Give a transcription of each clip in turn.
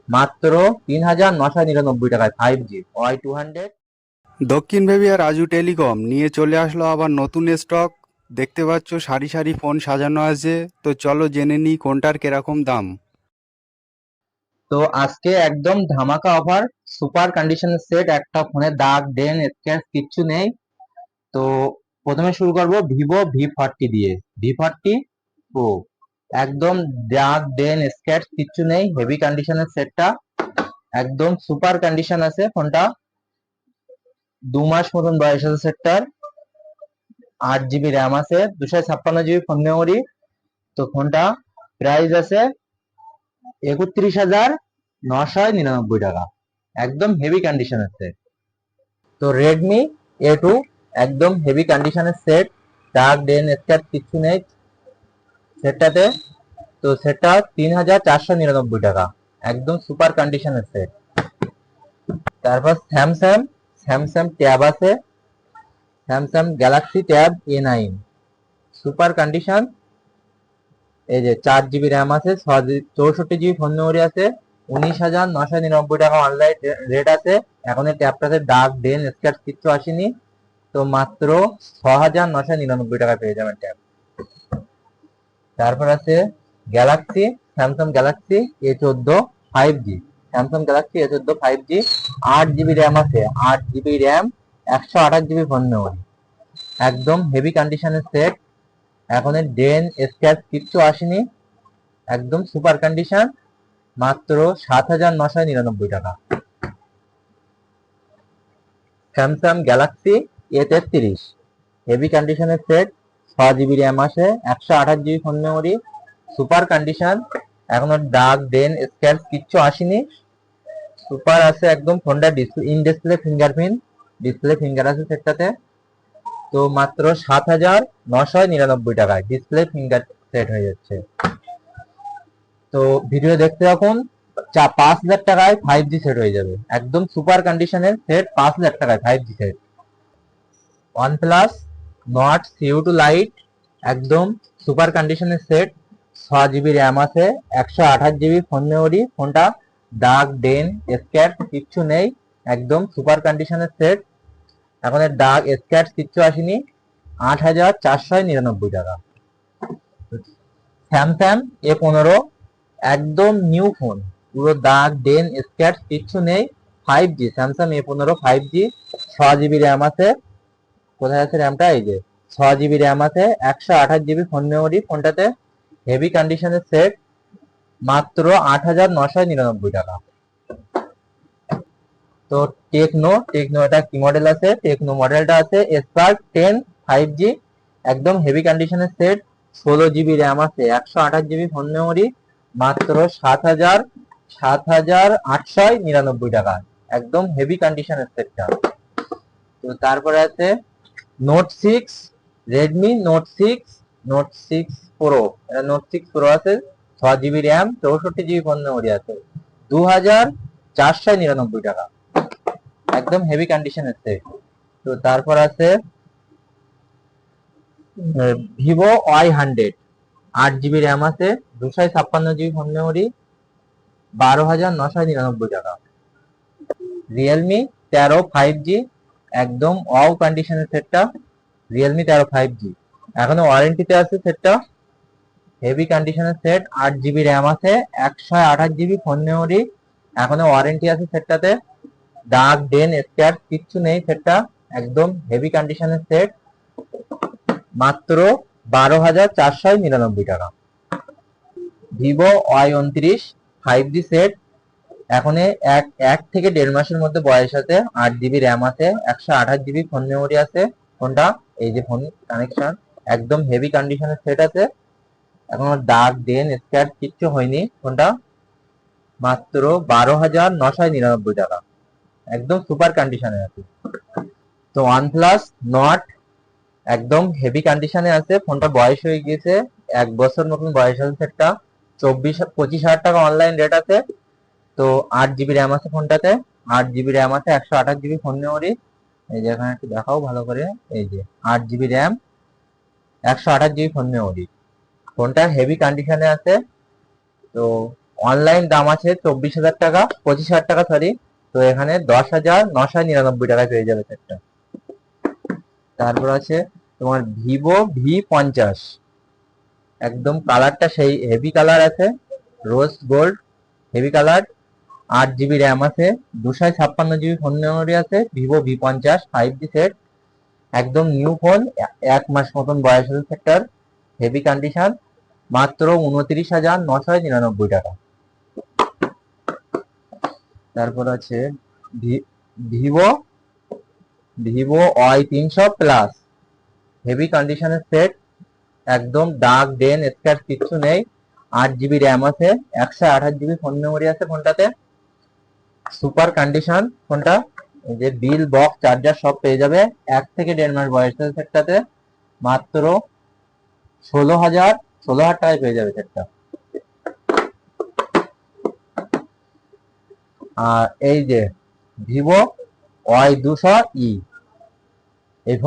মাত্র ৩,৯৯৯ টাকায় 5G Y200। দক্ষিণ ভেবিয়া রাজু টেলিকম নিয়ে চলে আসলো আবার নতুন স্টক। দেখতে পাচ্ছ সারি সারি ফোন সাজানো আছে, তো চলো জেনে নিই কোনটার কিরকম দাম। তো আজকে একদম ধামাকা অফার, সুপার কন্ডিশনের সেট, একটা ফোনে দাগ ডেন স্ক্র্যাচ কিচ্ছু নেই। তো প্রথমে শুরু করব ভিভো V40 দিয়ে। V40 প্রো, একদম দাগ ডেন স্ক্র্যাচ কিচ্ছু নেই, হেভি কন্ডিশনের সেটটা, একদম সুপার কন্ডিশন আছে ফোনটা। 2 মাস মতন বয়স আছে সেটটার। 8 জিবি র্যাম আছে, 256 জিবি ফোন মেমোরি। তো ফোনটা প্রাইস আছে ৩১,৯৯৯ টাকা, একদম হেভি কন্ডিশনের সেট। তো রেডমি A2, একদম হেভি কন্ডিশনের সেট, দাগ ডেন স্ক্র্যাচ কিছু নেই সেটটাতে। তো সেটটা ৩,৪৯৯ টাকা, একদম সুপার কন্ডিশনের সেট। তারপর স্যামসাং, স্যামসাং ট্যাব আছে, Samsung Galaxy tab A9, super condition. এই যে 4 জিবি র্যাম আছে, 64 জিবি ফোন মেমোরি আছে, 19,999 টাকা অনলাইন রেট আছে। এখন এই ট্যাবটাতে দাগ ডেন স্ক্র্যাচ কিচ্ছু আসেনি। তো মাত্র 6,999 টাকায় পেয়ে যাবেন ট্যাব। তারপর আছে Galaxy, Samsung Galaxy A14 5G, Samsung Galaxy A14 5G, 8 GB RAM আছে, 8 GB RAM, 128 GB phone memory, একদম হেভি কন্ডিশনের সেট। এখন ডেন স্ক্র্যাচ কিচ্ছু আসেনি, একদম সুপার কন্ডিশন, মাত্র 7,999 টাকা। স্যামসাং গ্যালাক্সি A33 হেভি কন্ডিশনের সেট, 6 জিবি র্যাম আছে, 128 GB phone memory, super condition, এখনো দাগ ডেন স্ক্র্যাচ কিচ্ছু আসেনি, সুপার আছে একদম। ফোনটা in display fingerprint, display finger আছে সেটটাতে। তো মাত্র 7,999 টাকায় ডিসপ্লে ফিঙ্গার সেট হয়ে যাচ্ছে। তো ভিডিও দেখতে থাকুন, 5,০০০ টাকায় 5G সেট হয়ে যাবে, একদম সুপার কন্ডিশনের সেট, 5,০০০ টাকায় 5G set. OnePlus Nord CO2 light, একদম সুপার কন্ডিশনের সেট, 6 জিবি র্যাম আছে, 128 জিবি ফোন মেমোরি, ফোনটা দাগ ডেন স্ক্র্যাচ কিচ্ছু নেই, একদম সুপার কন্ডিশনের সেট, এখন দাগ স্ক্র্যাচ কিচ্ছু আসেনি, 8,499 টাকা। স্যামসাং A15, একদম নিউ ফোন, পুরো দাগ ডেন স্ক্র্যাচ কিচ্ছু নেই, 5G Samsung A15 5G, 6 GB RAM আছে, কোথায় আছে র্যামটা, এই যে 6 জিবি র্যাম আছে, 128 জিবি ফোন মেমোরি, ফোনটাতে হেভি কন্ডিশনের সেট, মাত্র 8,999 টাকা। তো টেকনো, টেকনো এটা কি মডেল আছে, টেকনো মডেলটা আছে স্পার্ক 10 5G, একদম হেভি কন্ডিশনের সেট, 16 জিবি র্যাম আছে, 128 জিবি ফোন মেমোরি, মাত্র 7,899 টাকা, একদম হেভি কন্ডিশনের সেটটা। তো তারপরে আছে নোট 6, রেডমি নোট 6 প্রো, এটা নোট 6 প্রো আছে, 6 GB RAM, 64 GB phone memory আছে, 2,499 টাকা, একদম হেভি কন্ডিশনের সেট। তো তারপর আছে ভিভো Y100, 8 জিবি র্যাম আছে, 256 জিবি ফোন মেমোরি, 12,999 টাকা। রিয়েলমি 13 5G, একদম ওয়াও কন্ডিশনের সেটটা, রিয়েলমি 13 5G, এখনো ওয়ারেন্টিতে আছে সেটটা, হেভি কন্ডিশনের সেট, 8 জিবি র্যাম আছে, 128 জিবি ফোন মেমোরি, এখনো ওয়ারেন্টি আছে সেটটাতে, দাগ ডেন স্ক্র্যাচ কিচ্ছু নেই সেটটা, একদম হেভি কন্ডিশনের সেট, মাত্র 12,499 টাকা। ভিভো Y29 5G সেট, এখন এক থেকে 1.5 মাসের মধ্যে বয়স আছে, 8 জিবি র্যাম আছে, 128 জিবি ফোন মেমোরি আছে, ফোনটা এই যে ফোন কানেকশন, একদম হেভি কন্ডিশনের সেট আছে, এখনো দাগ ডেন স্ক্র্যাচ কিচ্ছু হয়নি, ফোনটা মাত্র 12,999 টাকা, একদম সুপার কন্ডিশনে আছে। তো OnePlus নট, একদম হেভি কন্ডিশনে আছে, ফোনটা বয়স হয়ে গিয়েছে, 1 বছর মতন বয়স আছে সেটটা, 25,000 টাকা অনলাইন রেট আছে। তো 8 জিবি র্যাম আছে ফোনটাতে, 8 জিবি র্যাম আছে, 128 জিবি ফোন মেমোরি, এই যে এখানে একটু দেখাও ভালো করে, এই যে 8 GB RAM, 128 GB phone memory, ফোনটা হেভি কন্ডিশনে আছে। তো অনলাইন দাম আছে 24,000 টাকা, 25,000 টাকা সরি। তো এখানে 10,999 টাকায় পেয়ে যাবে সেটটা। তারপর আছে তোমার ভিভো V50, একদম কালারটা সেই হেভি কালার আছে, rose gold heavy colour. 8 GB RAM আছে, 256 জিবি ফোন মেমোরি আছে। ভিভো V50 5G সেট, একদম নিউ ফোন, 1 মাস মতন বয়স আছে সেটটার, হেভি কন্ডিশন, মাত্র 29,999 টাকা। তারপর আছে Vivo Vivo Y300 plus, heavy কন্ডিশনের সেট, একদম ডার্ক ডেন স্ক্র্যাচ কিচ্ছু নেই। 8 জিবি র্যাম আছে, 128 জিবি ফোন মেমোরি আছে ফোনটাতে, সুপার কন্ডিশন ফোনটা। এই যে বিল বক্স চার্জার সব পেয়ে যাবে। 1 থেকে 1.5 মাস বয়স আছে সেটটাতে, মাত্র 16,000 টাকায় পেয়ে যাবে সেটটা। আর এই যে ভিভো Y200E, এই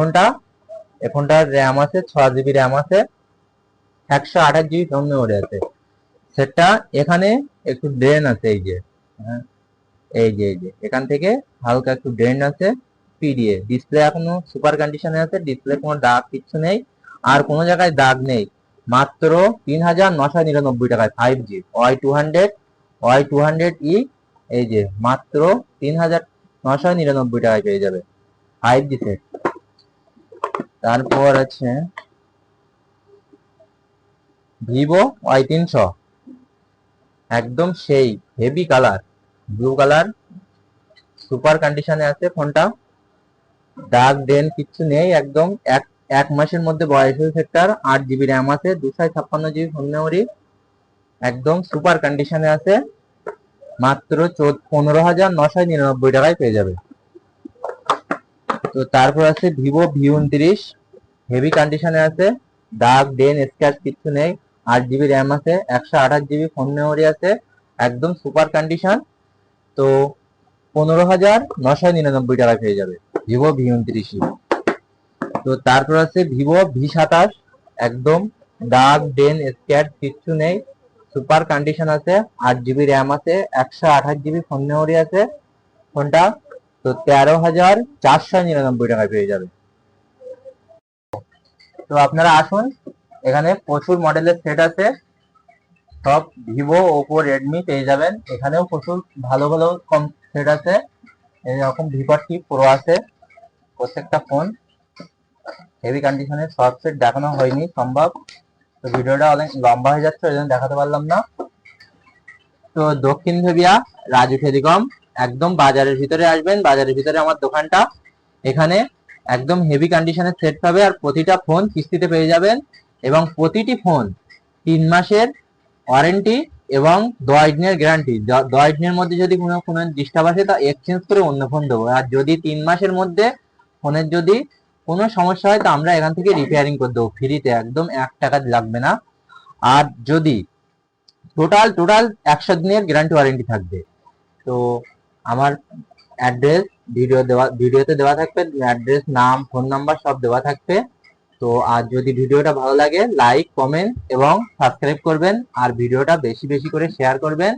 ফোনটার র্যাম আছে 6 জিবি র্যাম আছে, 128 জিবি ফোন মেমোরি আছে সেটটা। এখানে একটু ড্রেন আছে, এই যে হ্যাঁ, এই যে এখান থেকে হালকা একটু ড্রেন আছে। পিডিএ ডিসপ্লে এখনো সুপার কন্ডিশনে আছে, ডিসপ্লে কোনো দাগ কিচ্ছু নেই, আর কোনো জায়গায় দাগ নেই। মাত্র 3,999 টাকায় 5G Y200E, এই যে মাত্র 3,999 টাকায় পেয়ে যাবে 5G সেট। তারপর আছে ভিভো Y300, একদম সেই heavy colour, blue colour, super কন্ডিশনে আছে ফোনটা, দাগ ডেন কিচ্ছু নেই, একদম এক মাসের মধ্যে বয়স হয়েছে সেটার। 8 জিবি র্যাম আছে, 256 জিবি ফোন মেমোরি, একদম সুপার কন্ডিশনে আছে, মাত্র 15,999 টাকায় পেয়ে যাবে। তো তারপর আছে ভিভো V29, হেভি কন্ডিশনে আছে, দাগ ডেন স্ক্র্যাচ কিচ্ছু নেই, 8 জিবি র্যাম আছে, 128 জিবি ফোন মেমোরি আছে, একদম সুপার কন্ডিশন। তো 15,999 টাকায় পেয়ে যাবে ভিভো V29। তো তারপর আছে ভিভো V27, একদম দাগ ডেন স্ক্র্যাচ কিচ্ছু নেই, সুপার কন্ডিশন আছে, 8 জিবি র্যাম আছে, 128 জিবি ফোন মেমোরি আছে ফোনটা। তো 13,499 টাকায় পেয়ে যাবে। তো আপনারা আসুন, এখানে প্রচুর মডেলের সেট আছে, সব ভিভো ওপো রেডমি পেয়ে যাবেন। এখানেও প্রচুর ভালো ভালো কম সেট আছে, এরকম V40 প্রো আছে, প্রত্যেকটা ফোন হেভি কন্ডিশনে। সব সেট দেখানো হয়নি সম্ভব, তো ভিডিওটা অনেক লম্বা হয়ে যাচ্ছে, ওই জন্য দেখাতে পারলাম না। তো দক্ষিণ ভেবিয়া রাজু টেলিকম, একদম বাজারের ভিতরে আসবেন, বাজারের ভিতরে আমার দোকানটা। এখানে একদম হেভি কন্ডিশনের সেট পাবে, আর প্রতিটা ফোন কিস্তিতে পেয়ে যাবেন, এবং প্রতিটি ফোন 3 মাসের ওয়ারেন্টি এবং 10 দিনের গ্যারান্টি। 10 দিনের মধ্যে যদি কোনো ফোনের ডিস্টার্ব আসে তা এক্সচেঞ্জ করে অন্য ফোন দেবো, আর যদি 3 মাসের মধ্যে ফোনের যদি কোনো সমস্যা হয় তো আমরা এখান থেকে রিপেয়ারিং করে দেবো ফ্রিতে, একদম 1 টাকা লাগবে না। আর যদি টোটাল 100 দিনের গ্যারান্টি ওয়ারেন্টি থাকবে। তো আমার অ্যাড্রেস ভিডিওতে দেওয়া থাকবে, অ্যাড্রেস, নাম, ফোন নাম্বার সব দেওয়া থাকবে। তো আর যদি ভিডিওটা ভালো লাগে লাইক, কমেন্ট এবং সাবস্ক্রাইব করবেন, আর ভিডিওটা বেশি বেশি করে শেয়ার করবেন।